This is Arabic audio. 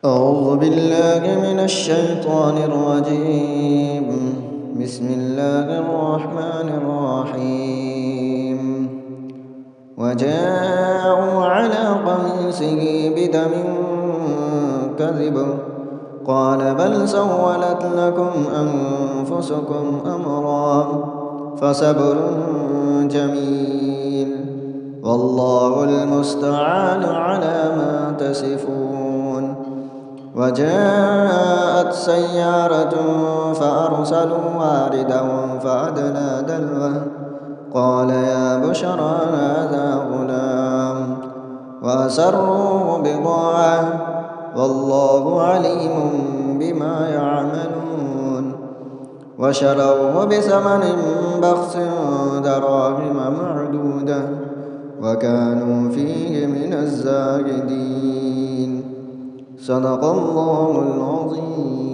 أعوذ بالله من الشيطان الرجيم. بسم الله الرحمن الرحيم. وجاءوا على قميصه بدم كذب قال بل سولت لكم أنفسكم أمرا فصبر جميل والله المستعان على ما تصفون. وجاءت سيارة فأرسلوا واردهم فأدلى دلوه قال يا بشرى هذا غلام وأسروه بضاعة والله عليم بما يعملون. وشروه بثمن بخس دراهم معدودة وكانوا فيه من الزاهدين. صدق الله العظيم.